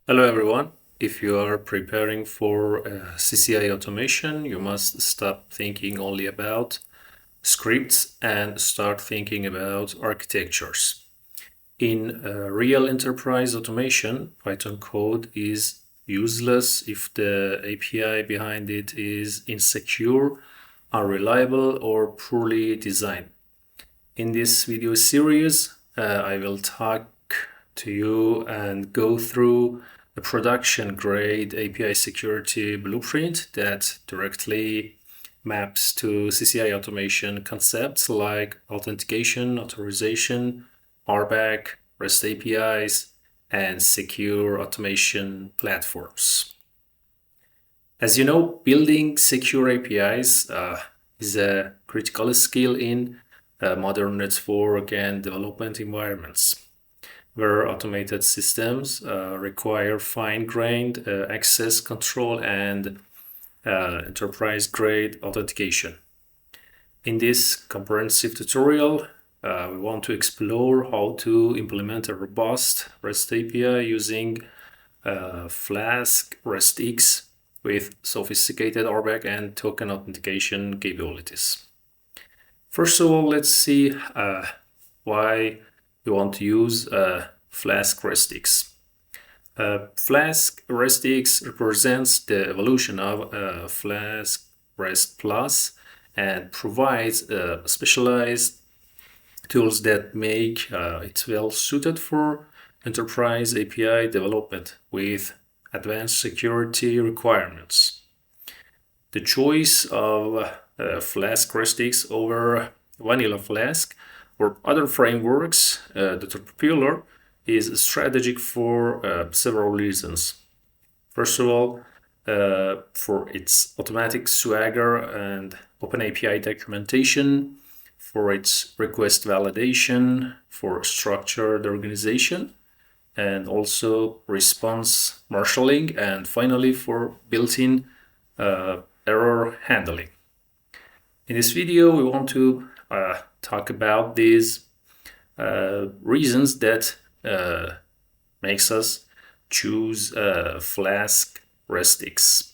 Hello everyone. If you are preparing for CCIE Automation, you must stop thinking only about scripts and start thinking about architectures. In real enterprise automation, Python code is useless if the API behind it is insecure, unreliable, or poorly designed. In this video series, I will talk to you and go through a production-grade API security blueprint that directly maps to CCIE automation concepts like authentication, authorization, RBAC, REST APIs, and secure automation platforms. As you know, building secure APIs is a critical skill in modern network and development environments, where automated systems require fine-grained access control and enterprise-grade authentication. In this comprehensive tutorial, we want to explore how to implement a robust REST API using Flask RESTX with sophisticated RBAC and token authentication capabilities. First of all, let's see why we want to use Flask RESTX. Flask RESTX represents the evolution of Flask REST Plus and provides specialized tools that make it well suited for enterprise API development with advanced security requirements. The choice of Flask RESTX over vanilla Flask or other frameworks that are popular is strategic for several reasons. First of all, for its automatic Swagger and OpenAPI documentation, for its request validation, for structured organization, and also response marshalling, and finally for built-in error handling. In this video, we want to talk about these reasons that makes us choose Flask RESTX.